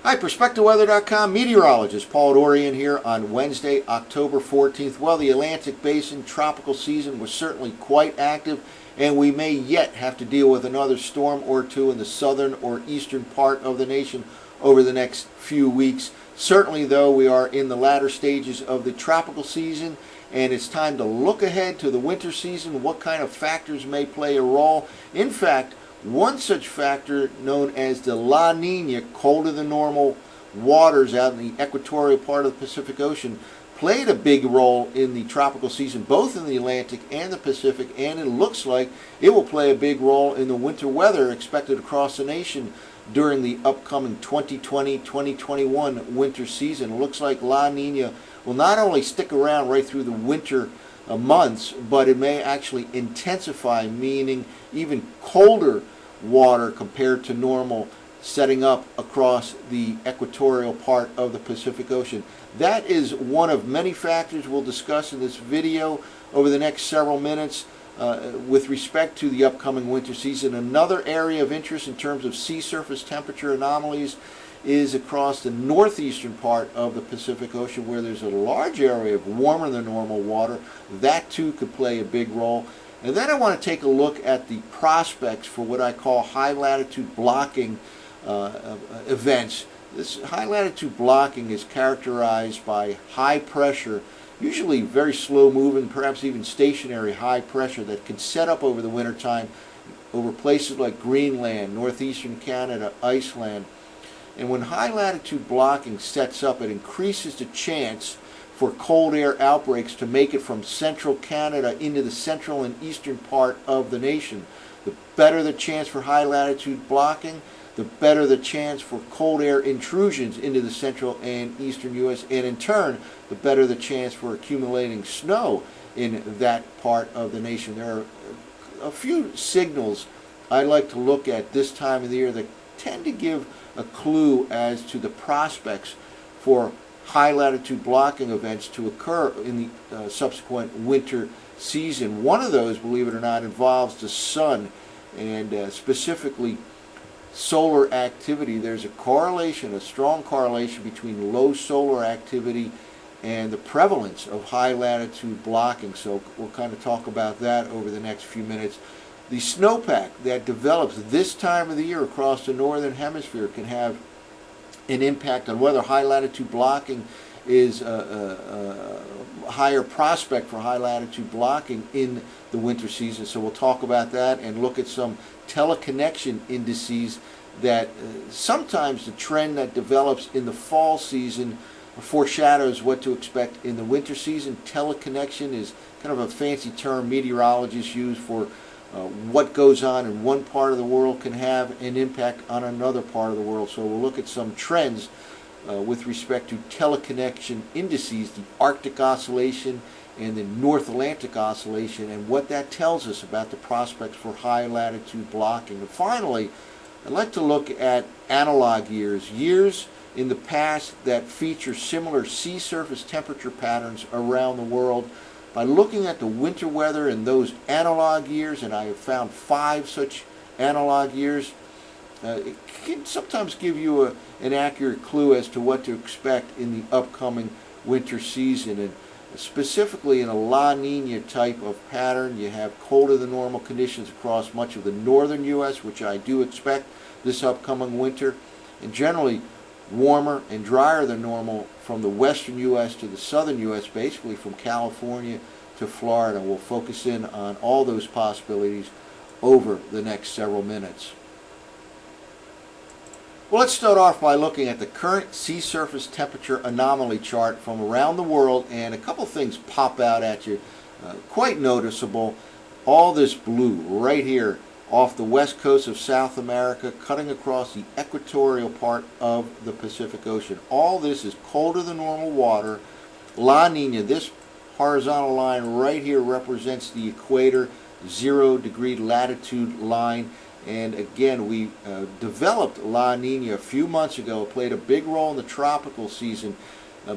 Hi, PerspectaWeather.com meteorologist Paul Dorian here on Wednesday, October 14th. Well, the Atlantic Basin tropical season was certainly quite active, and we may yet have to deal with another storm or two in the southern or eastern part of the nation over the next few weeks. Certainly, though, we are in the latter stages of the tropical season, and it's time to look ahead to the winter season. What kind of factors may play a role? In fact, one such factor, known as the La Nina, colder than normal waters out in the equatorial part of the Pacific Ocean, played a big role in the tropical season, both in the Atlantic and the Pacific, and it looks like it will play a big role in the winter weather expected across the nation during the upcoming 2020-2021 winter season. It looks like La Nina will not only stick around right through the winter months, but it may actually intensify, meaning even colder water compared to normal setting up across the equatorial part of the Pacific Ocean. That is one of many factors we'll discuss in this video over the next several minutes with respect to the upcoming winter season. Another area of interest in terms of sea surface temperature anomalies is across the northeastern part of the Pacific Ocean, where there's a large area of warmer than normal water. That too could play a big role. And then I want to take a look at the prospects for what I call high latitude blocking events. This high latitude blocking is characterized by high pressure, usually very slow moving, perhaps even stationary high pressure that can set up over the wintertime over places like Greenland, northeastern Canada, Iceland. And when high latitude blocking sets up, it increases the chance for cold air outbreaks to make it from central Canada into the central and eastern part of the nation. The better the chance for high latitude blocking, the better the chance for cold air intrusions into the central and eastern U.S., and in turn, the better the chance for accumulating snow in that part of the nation. There are a few signals I like to look at this time of the year that tend to give a clue as to the prospects for high latitude blocking events to occur in the subsequent winter season. One of those, believe it or not, involves the sun, and specifically solar activity. There's a correlation, a strong correlation between low solar activity and the prevalence of high latitude blocking. So we'll kind of talk about that over the next few minutes. The snowpack that develops this time of the year across the northern hemisphere can have an impact on whether high latitude blocking is a higher prospect for high latitude blocking in the winter season. So we'll talk about that and look at some teleconnection indices that sometimes the trend that develops in the fall season foreshadows what to expect in the winter season. Teleconnection is kind of a fancy term meteorologists use for what goes on in one part of the world can have an impact on another part of the world. So we'll look at some trends with respect to teleconnection indices, the Arctic Oscillation and the North Atlantic Oscillation, and what that tells us about the prospects for high latitude blocking. And finally, I'd like to look at analog years, years in the past that feature similar sea surface temperature patterns around the world. By looking at the winter weather in those analog years, and I have found 5 such analog years, it can sometimes give you an accurate clue as to what to expect in the upcoming winter season. And specifically in a La Nina type of pattern, you have colder than normal conditions across much of the northern U.S., which I do expect this upcoming winter, and generally warmer and drier than normal from the western U.S. to the southern U.S., basically from California to Florida. We'll focus in on all those possibilities over the next several minutes. Well, let's start off by looking at the current sea surface temperature anomaly chart from around the world, and a couple things pop out at you, quite noticeable. All this blue right here off the west coast of South America, cutting across the equatorial part of the Pacific Ocean. All this is colder than normal water. La Nina, this horizontal line right here represents the equator, 0-degree latitude line. And again, we developed La Nina a few months ago. It played a big role in the tropical season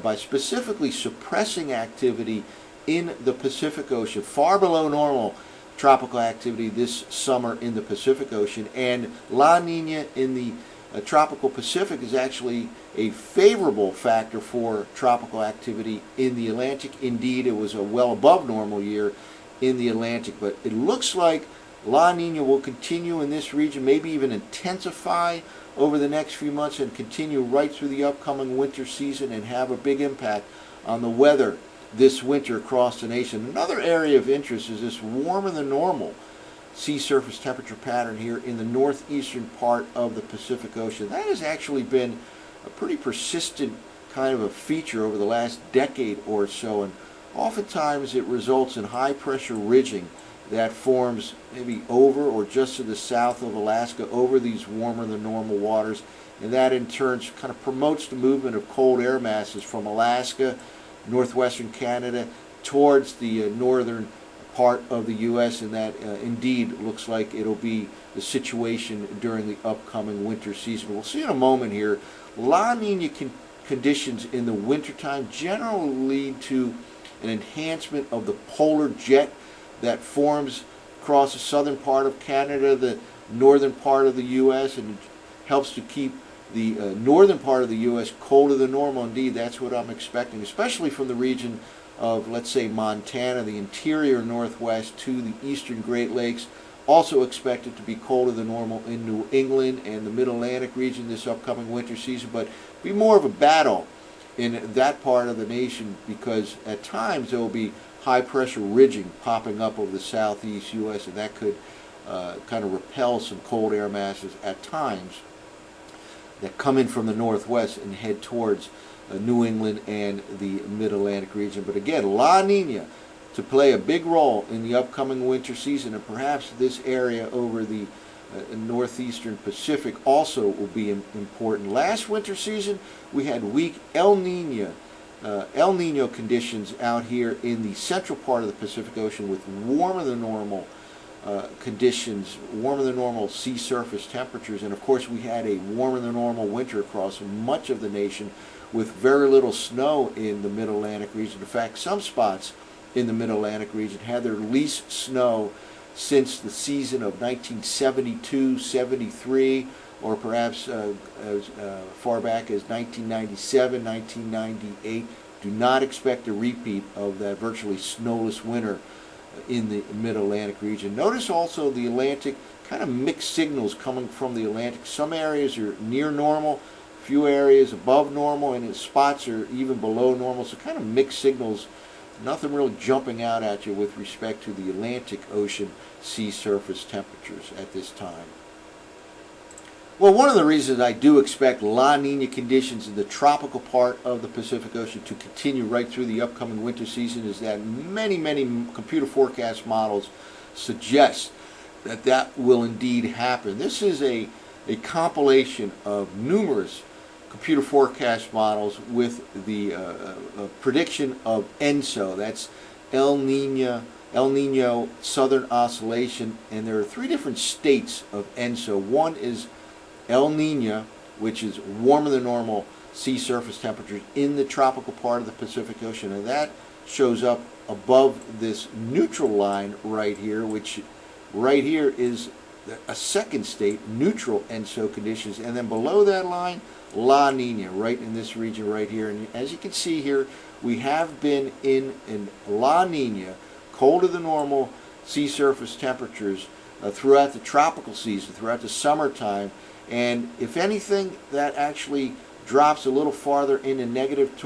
by specifically suppressing activity in the Pacific Ocean, far below normal tropical activity this summer in the Pacific Ocean. And La Nina in the Tropical Pacific is actually a favorable factor for tropical activity in the Atlantic. Indeed, it was a well above normal year in the Atlantic, but it looks like La Nina will continue in this region, maybe even intensify over the next few months and continue right through the upcoming winter season and have a big impact on the weather this winter across the nation. Another area of interest is this warmer than normal sea surface temperature pattern here in the northeastern part of the Pacific Ocean. That has actually been a pretty persistent kind of a feature over the last decade or so, and oftentimes it results in high pressure ridging that forms maybe over or just to the south of Alaska over these warmer than normal waters, and that in turn kind of promotes the movement of cold air masses from Alaska, northwestern Canada, towards the northern part of the U.S., and that indeed looks like it'll be the situation during the upcoming winter season. We'll see in a moment here. La Nina conditions in the wintertime generally lead to an enhancement of the polar jet that forms across the southern part of Canada, the northern part of the U.S., and it helps to keep the northern part of the U.S. colder than normal. Indeed, that's what I'm expecting, especially from the region of, let's say, Montana, the interior northwest to the eastern Great Lakes. Also expected to be colder than normal in New England and the Mid-Atlantic region this upcoming winter season, but be more of a battle in that part of the nation because at times there will be high pressure ridging popping up over the southeast U.S., and that could kind of repel some cold air masses at times that come in from the northwest and head towards New England and the Mid-Atlantic region. But again, La Nina to play a big role in the upcoming winter season, and perhaps this area over the northeastern Pacific also will be important. Last winter season, we had weak El Nino conditions out here in the central part of the Pacific Ocean with warmer than normal conditions, warmer than normal sea surface temperatures, and of course we had a warmer than normal winter across much of the nation with very little snow in the Mid-Atlantic region. In fact, some spots in the Mid-Atlantic region had their least snow since the season of 1972-73, or perhaps as far back as 1997, 1998. Do not expect a repeat of that virtually snowless winter in the Mid-Atlantic region. Notice also the Atlantic, kind of mixed signals coming from the Atlantic. Some areas are near normal, few areas above normal, and spots are even below normal, so kind of mixed signals. Nothing really jumping out at you with respect to the Atlantic Ocean sea surface temperatures at this time. Well, one of the reasons I do expect La Nina conditions in the tropical part of the Pacific Ocean to continue right through the upcoming winter season is that many computer forecast models suggest that that will indeed happen. This is a compilation of numerous computer forecast models with the prediction of ENSO. That's El Nino Southern Oscillation, and there are three different states of ENSO. One is El Nino, which is warmer than normal sea surface temperatures in the tropical part of the Pacific Ocean, and that shows up above this neutral line right here, which right here is a second state, neutral ENSO conditions, and then below that line, La Nina, right in this region right here. And as you can see here, we have been in La Nina, colder than normal sea surface temperatures throughout the tropical season, throughout the summertime, and if anything, that actually drops a little farther into negative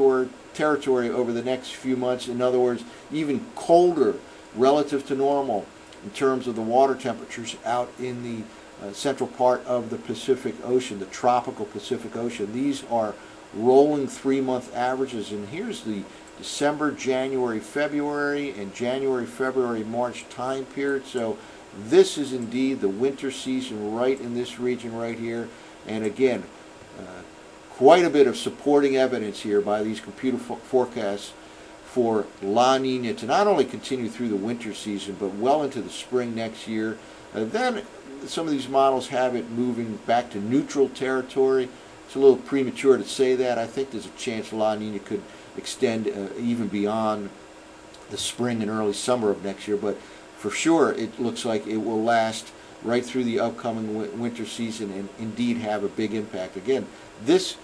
territory over the next few months. In other words, even colder relative to normal in terms of the water temperatures out in the central part of the Pacific Ocean, the tropical Pacific Ocean. These are rolling 3-month averages, and here's the December, January, February, and January, February, March time period. So this is indeed the winter season right in this region right here. And again, quite a bit of supporting evidence here by these computer forecasts for La Nina to not only continue through the winter season, but well into the spring next year. Then some of these models have it moving back to neutral territory. It's a little premature to say that. I think there's a chance La Nina could extend even beyond the spring and early summer of next year, but for sure it looks like it will last right through the upcoming winter season and indeed have a big impact. Again, this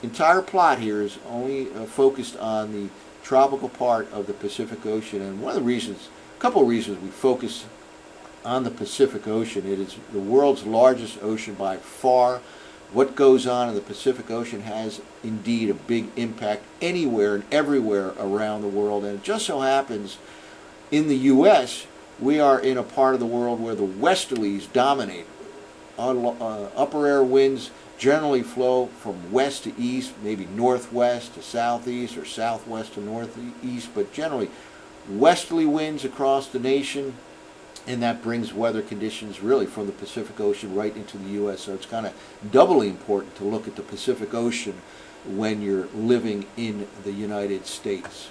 entire plot here is only focused on the tropical part of the Pacific Ocean, and one of the reasons, a couple of reasons we focus on the Pacific Ocean. It is the world's largest ocean by far. What goes on in the Pacific Ocean has indeed a big impact anywhere and everywhere around the world, and it just so happens in the U.S. we are in a part of the world where the westerlies dominate. Upper air winds generally flow from west to east, maybe northwest to southeast or southwest to northeast, but generally westerly winds across the nation, and that brings weather conditions really from the Pacific Ocean right into the U.S. So it's kind of doubly important to look at the Pacific Ocean when you're living in the United States.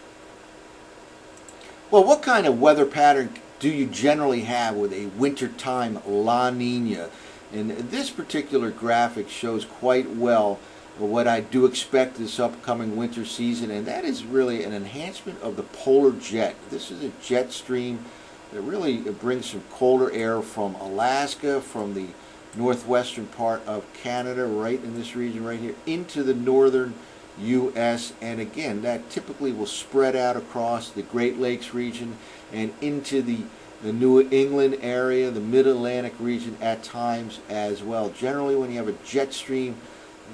Well, what kind of weather pattern do you generally have with a wintertime La Nina? And this particular graphic shows quite well what I do expect this upcoming winter season, and that is really an enhancement of the polar jet. This is a jet stream that really brings some colder air from Alaska, from the northwestern part of Canada, right in this region right here, into the northern U.S. And again, that typically will spread out across the Great Lakes region and into the New England area, the Mid-Atlantic region at times as well. Generally, when you have a jet stream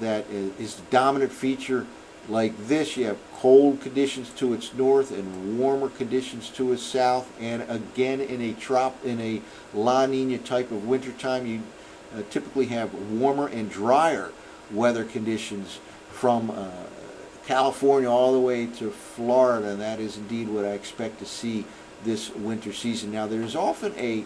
that is the dominant feature like this, you have cold conditions to its north and warmer conditions to its south. And again, in a La Nina type of wintertime, you typically have warmer and drier weather conditions from California all the way to Florida, and that is indeed what I expect to see this winter season. Now, there's often a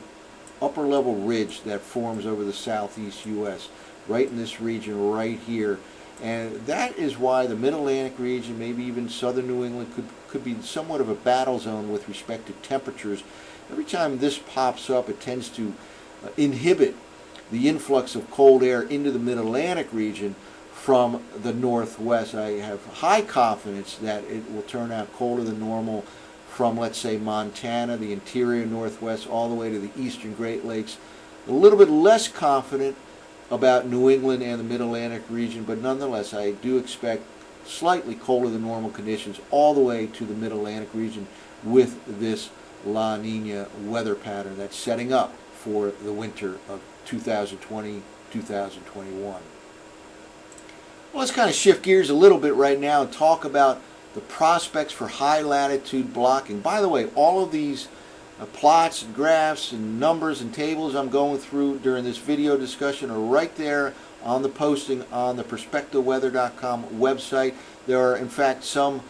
upper level ridge that forms over the southeast U.S. right in this region right here, and that is why the Mid-Atlantic region, maybe even southern New England, could be somewhat of a battle zone with respect to temperatures. Every time this pops up, it tends to inhibit the influx of cold air into the Mid-Atlantic region from the northwest. I have high confidence that it will turn out colder than normal from, let's say, Montana, the interior northwest, all the way to the eastern Great Lakes. A little bit less confident about New England and the Mid-Atlantic region, but nonetheless, I do expect slightly colder than normal conditions all the way to the Mid-Atlantic region with this La Nina weather pattern that's setting up for the winter of 2020-2021. Well, let's kind of shift gears a little bit right now and talk about the prospects for high latitude blocking. By the way, all of these plots and graphs and numbers and tables I'm going through during this video discussion are right there on the posting on the PerspectaWeather.com website. There are, in fact, some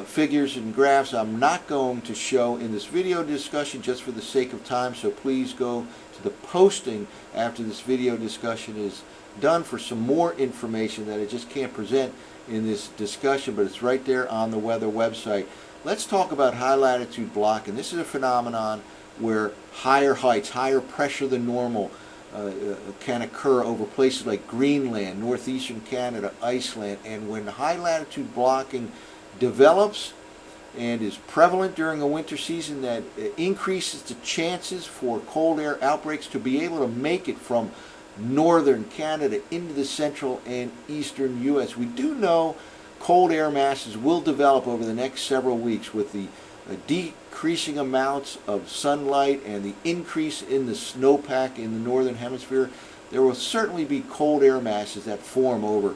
figures and graphs I'm not going to show in this video discussion just for the sake of time, so please go to the posting after this video discussion is done for some more information that I just can't present in this discussion, but it's right there on the weather website. Let's talk about high latitude blocking. This is a phenomenon where higher heights, higher pressure than normal can occur over places like Greenland, northeastern Canada, Iceland, and when high latitude blocking develops and is prevalent during a winter season, that increases the chances for cold air outbreaks to be able to make it from northern Canada into the central and eastern U.S. We do know cold air masses will develop over the next several weeks with the decreasing amounts of sunlight and the increase in the snowpack in the northern hemisphere. There will certainly be cold air masses that form over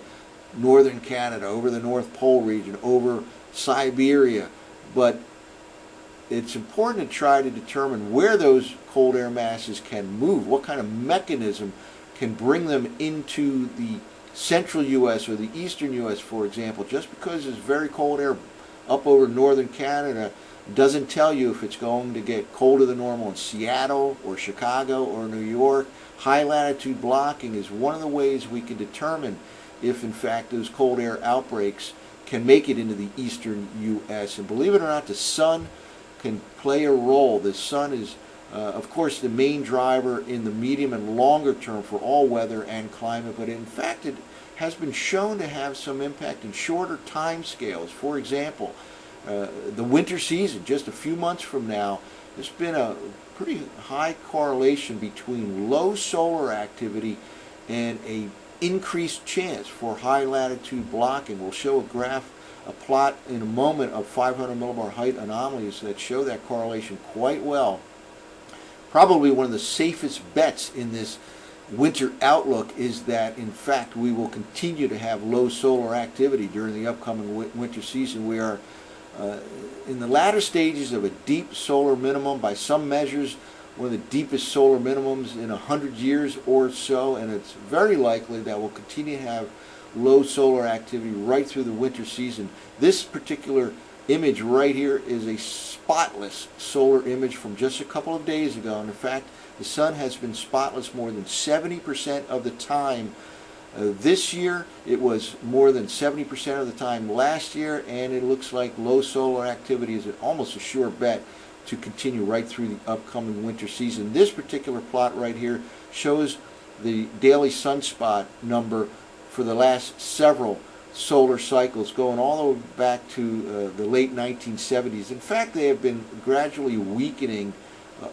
northern Canada, over the North Pole region, over Siberia, but it's important to try to determine where those cold air masses can move, what kind of mechanism can bring them into the central U.S. or the eastern U.S., for example. Just because there's very cold air up over northern Canada doesn't tell you if it's going to get colder than normal in Seattle or Chicago or New York. High latitude blocking is one of the ways we can determine if in fact those cold air outbreaks can make it into the eastern U.S. And believe it or not, the sun can play a role. The sun is of course the main driver in the medium and longer term for all weather and climate, but in fact it has been shown to have some impact in shorter time scales. For example, the winter season, just a few months from now, there's been a pretty high correlation between low solar activity and a increased chance for high latitude blocking. We'll show a graph, a plot in a moment of 500 millibar height anomalies that show that correlation quite well. Probably one of the safest bets in this winter outlook is that, in fact, we will continue to have low solar activity during the upcoming winter season. We are in the latter stages of a deep solar minimum, by some measures one of the deepest solar minimums in 100 years or so, and it's very likely that we'll continue to have low solar activity right through the winter season. This particular image right here is a spotless solar image from just a couple of days ago, and in fact the sun has been spotless more than 70% of the time this year. It was more than 70% of the time last year, and it looks like low solar activity is almost a sure bet to continue right through the upcoming winter season. This particular plot right here shows the daily sunspot number for the last several solar cycles, going all the way back to the late 1970s. In fact, they have been gradually weakening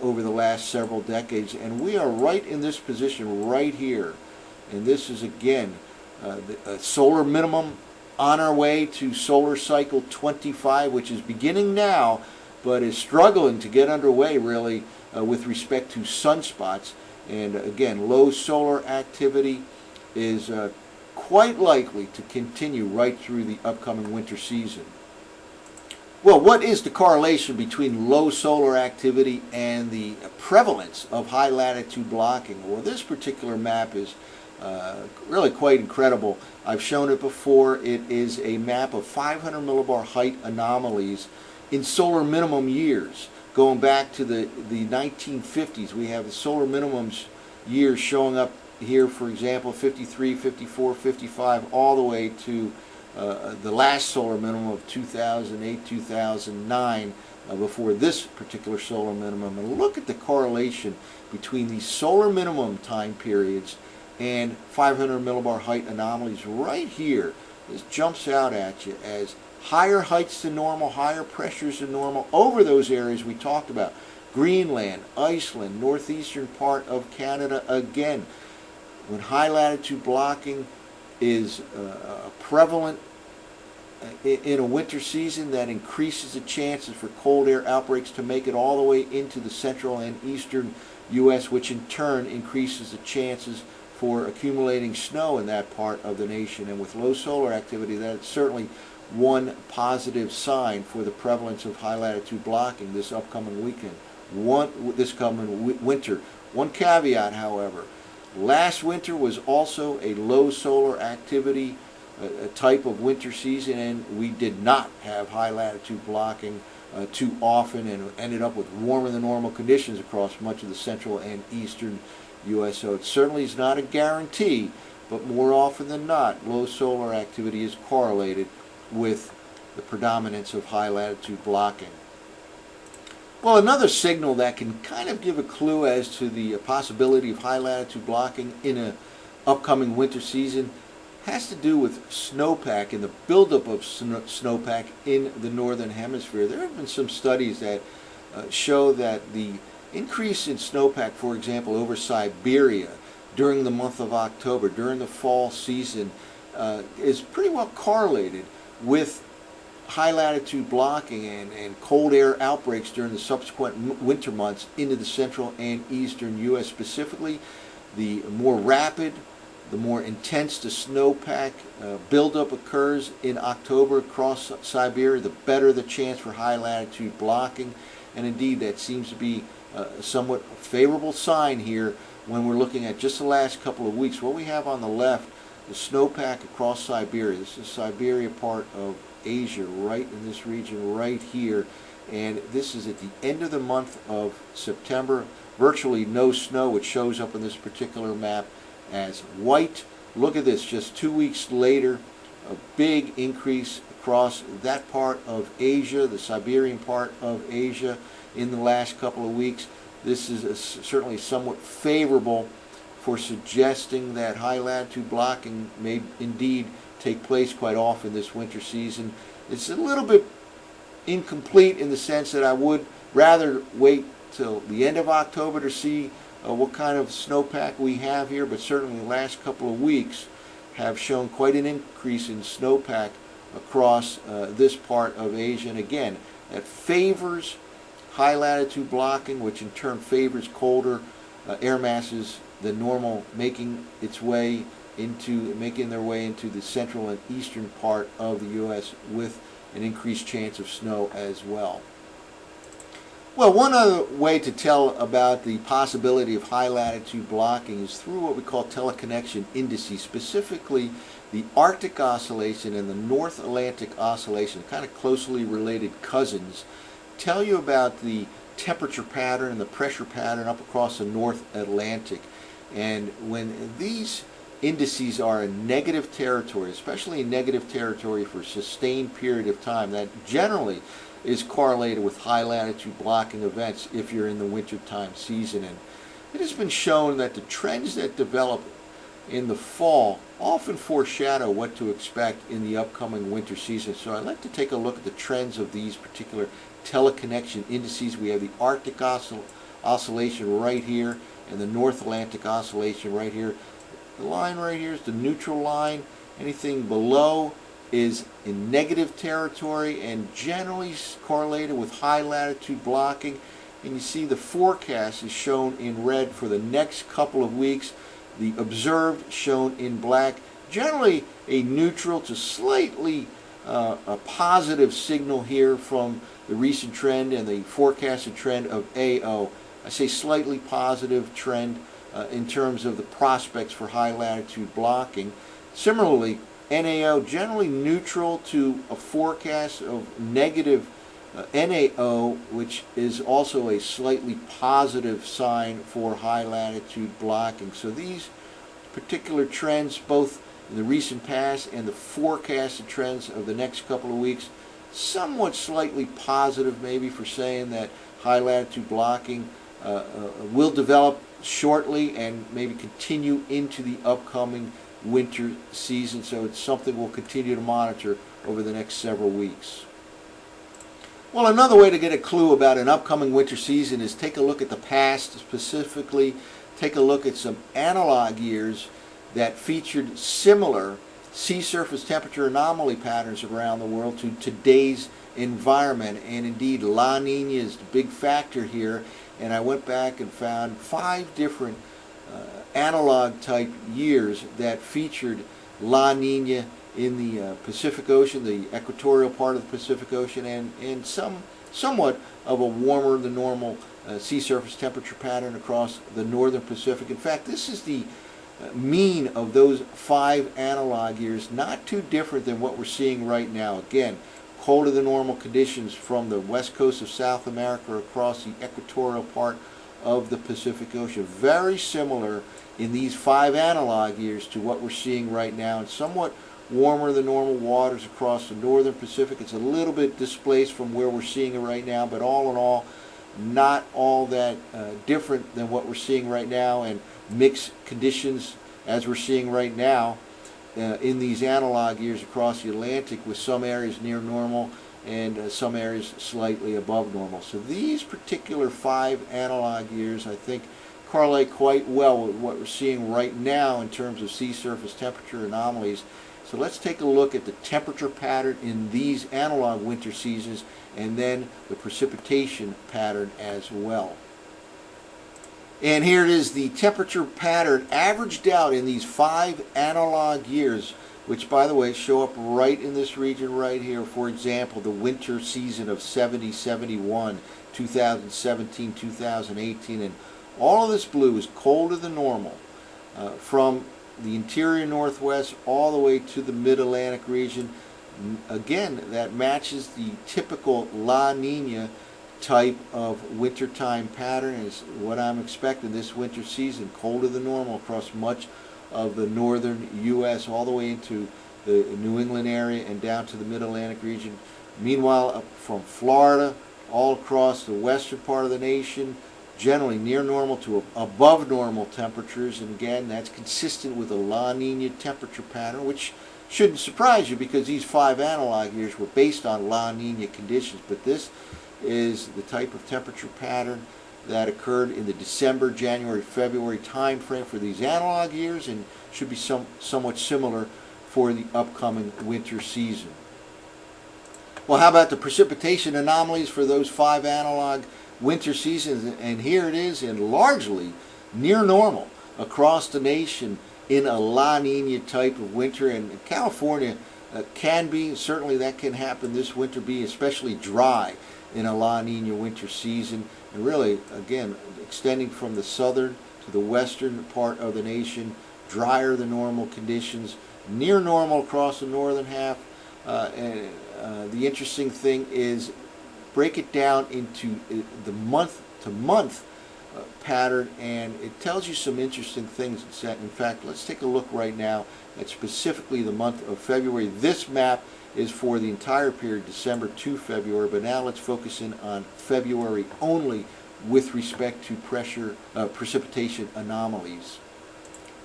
over the last several decades, and we are right in this position right here. And this is again the solar minimum on our way to solar cycle 25, which is beginning now, but is struggling to get underway really with respect to sunspots. And again, low solar activity is quite likely to continue right through the upcoming winter season. Well, what is the correlation between low solar activity and the prevalence of high latitude blocking? Well, this particular map is really quite incredible. I've shown it before. It is a map of 500 millibar height anomalies in solar minimum years, going back to the 1950s. We have the solar minimums years showing up here, for example, 53, 54, 55, all the way to the last solar minimum of 2008, 2009, before this particular solar minimum. And look at the correlation between these solar minimum time periods and 500 millibar height anomalies right here. This jumps out at you as higher heights than normal, higher pressures than normal over those areas we talked about. Greenland, Iceland, northeastern part of Canada. Again, when high latitude blocking is prevalent in a winter season, that increases the chances for cold air outbreaks to make it all the way into the central and eastern U.S., which in turn increases the chances for accumulating snow in that part of the nation. And with low solar activity, that's certainly one positive sign for the prevalence of high latitude blocking this upcoming weekend, this coming winter. One caveat, however: last winter was also a low solar activity type of winter season, and we did not have high latitude blocking too often, and ended up with warmer than normal conditions across much of the central and eastern U.S. So it certainly is not a guarantee, but more often than not, low solar activity is correlated with the predominance of high latitude blocking. Well, another signal that can kind of give a clue as to the possibility of high latitude blocking in an upcoming winter season has to do with snowpack and the buildup of snowpack in the northern hemisphere. There have been some studies that show that the increase in snowpack, for example, over Siberia during the month of October, during the fall season, is pretty well correlated with high latitude blocking and cold air outbreaks during the subsequent winter months into the central and eastern U.S. Specifically, the more rapid, the more intense the snowpack buildup occurs in October across Siberia, the better the chance for high latitude blocking. And indeed, that seems to be a somewhat favorable sign here when we're looking at just the last couple of weeks. What we have on the left, the snowpack across Siberia. This is Siberia, part of Asia, right in this region right here. And this is at the end of the month of September. Virtually no snow, which shows up in this particular map as white. Look at this, just 2 weeks later, a big increase across that part of Asia, the Siberian part of Asia, in the last couple of weeks. This is certainly somewhat favorable for suggesting that high latitude blocking may indeed take place quite often this winter season. It's a little bit incomplete in the sense that I would rather wait till the end of October to see what kind of snowpack we have here, but certainly the last couple of weeks have shown quite an increase in snowpack across this part of Asia. And again, that favors high latitude blocking, which in turn favors colder air masses than normal, making their way into the central and eastern part of the U.S. with an increased chance of snow as well. Well, one other way to tell about the possibility of high latitude blocking is through what we call teleconnection indices, specifically the Arctic Oscillation and the North Atlantic Oscillation, kind of closely related cousins, tell you about the temperature pattern and the pressure pattern up across the North Atlantic. And when these indices are in negative territory, especially in negative territory for a sustained period of time, that generally is correlated with high latitude blocking events if you're in the wintertime season. And it has been shown that the trends that develop in the fall often foreshadow what to expect in the upcoming winter season. So I'd like to take a look at the trends of these particular teleconnection indices. We have the Arctic Oscillation right here and the North Atlantic Oscillation right here. The line right here is the neutral line. Anything below is in negative territory and generally correlated with high latitude blocking. And you see the forecast is shown in red for the next couple of weeks. The observed shown in black. Generally a neutral to slightly a positive signal here from the recent trend and the forecasted trend of AO. I say slightly positive trend in terms of the prospects for high latitude blocking. Similarly, NAO generally neutral to a forecast of negative NAO, which is also a slightly positive sign for high latitude blocking. So these particular trends, both in the recent past and the forecasted trends of the next couple of weeks, somewhat slightly positive maybe for saying that high latitude blocking will develop shortly and maybe continue into the upcoming winter season. So it's something we'll continue to monitor over the next several weeks. Well, another way to get a clue about an upcoming winter season is take a look at the past, specifically take a look at some analog years that featured similar sea surface temperature anomaly patterns around the world to today's environment. And indeed, La Nina is the big factor here. And I went back and found 5 different analog type years that featured La Nina in the Pacific Ocean, the equatorial part of the Pacific Ocean, and somewhat of a warmer than normal sea surface temperature pattern across the northern Pacific. In fact, this is the mean of those 5 analog years, not too different than what we're seeing right now. Again, colder than normal conditions from the west coast of South America across the equatorial part of the Pacific Ocean. Very similar in these 5 analog years to what we're seeing right now, and somewhat warmer than normal waters across the northern Pacific. It's a little bit displaced from where we're seeing it right now, but all in all, not all that different than what we're seeing right now, and mixed conditions as we're seeing right now in these analog years across the Atlantic, with some areas near normal and some areas slightly above normal. So these particular 5 analog years, I think, correlate quite well with what we're seeing right now in terms of sea surface temperature anomalies. So let's take a look at the temperature pattern in these analog winter seasons and then the precipitation pattern as well. And here it is, the temperature pattern averaged out in these 5 analog years, which, by the way, show up right in this region right here. For example, the winter season of 70-71, 2017, 2018, and all of this blue is colder than normal from the interior northwest all the way to the mid-Atlantic region. Again, that matches the typical La Nina type of wintertime pattern, is what I'm expecting this winter season. Colder than normal across much of the northern U.S. all the way into the New England area and down to the mid-Atlantic region. Meanwhile, up from Florida all across the western part of the nation, generally near normal to above normal temperatures. And again, that's consistent with a La Nina temperature pattern, which shouldn't surprise you because these 5 analog years were based on La Nina conditions. But this is the type of temperature pattern that occurred in the December, January, February time frame for these analog years, and should be somewhat similar for the upcoming winter season. Well, how about the precipitation anomalies for those 5 analog winter seasons? And here it is, in largely near normal across the nation in a La Nina type of winter. And California can be, certainly that can happen this winter, be especially dry in a La Nina winter season. And really, again, extending from the southern to the western part of the nation, drier than normal conditions, near normal across the northern half. The interesting thing is, break it down into the month-to-month pattern, and it tells you some interesting things. In fact, let's take a look right now at specifically the month of February. This map is for the entire period, December to February, but now let's focus in on February only with respect to precipitation anomalies.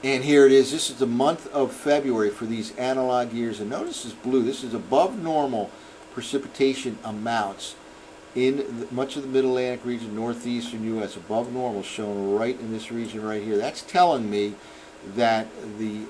And here it is. This is the month of February for these analog years. And notice this blue. This is above normal precipitation amounts in much of the Mid-Atlantic region, northeastern U.S. Above normal, shown right in this region right here. That's telling me that the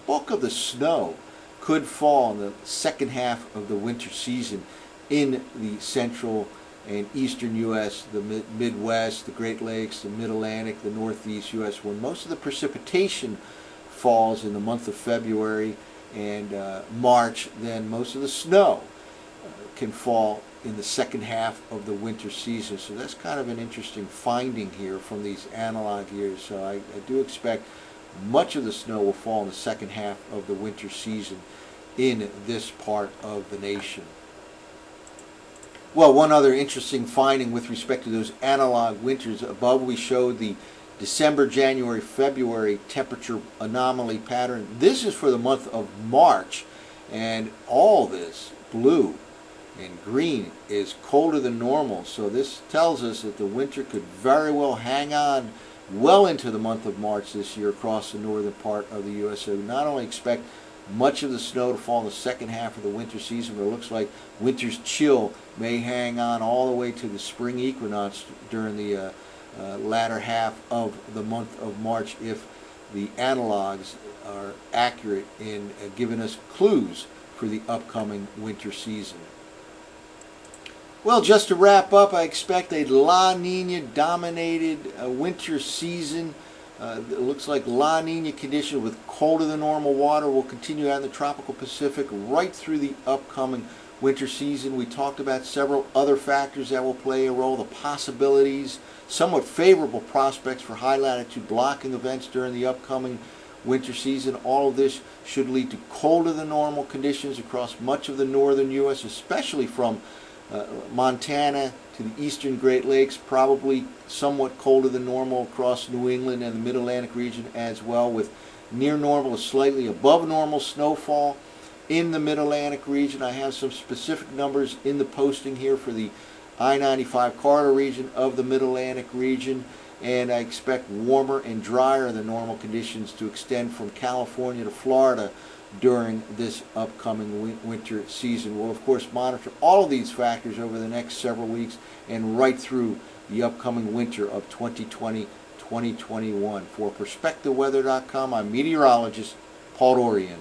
bulk of the snow could fall in the second half of the winter season in the central and eastern U.S., the Midwest, the Great Lakes, the Mid-Atlantic, the Northeast U.S., when most of the precipitation falls in the month of February and March, then most of the snow can fall in the second half of the winter season. So that's kind of an interesting finding here from these analog years. So I do expect much of the snow will fall in the second half of the winter season in this part of the nation. Well, one other interesting finding with respect to those analog winters. Above we showed the December, January, February temperature anomaly pattern. This is for the month of March, and all this blue and green is colder than normal. So this tells us that the winter could very well hang on well into the month of March this year across the northern part of the U.S. So not only expect much of the snow to fall in the second half of the winter season, but it looks like winter's chill may hang on all the way to the spring equinox during the latter half of the month of March, if the analogs are accurate in giving us clues for the upcoming winter season. Well, just to wrap up, I expect a La Nina dominated winter season. It looks like La Nina condition with colder than normal water will continue out in the tropical Pacific right through the upcoming winter season. We talked about several other factors that will play a role, the possibilities, somewhat favorable prospects for high latitude blocking events during the upcoming winter season. All of this should lead to colder than normal conditions across much of the northern U.S., especially from Montana to the eastern Great Lakes, probably somewhat colder than normal across New England and the Mid-Atlantic region as well, with near normal to slightly above normal snowfall in the Mid-Atlantic region. I have some specific numbers in the posting here for the I-95 corridor region of the Mid-Atlantic region, and I expect warmer and drier than normal conditions to extend from California to Florida during this upcoming winter season. We'll of course monitor all of these factors over the next several weeks and right through the upcoming winter of 2020-2021. For PerspectaWeather.com, I'm meteorologist Paul Dorian.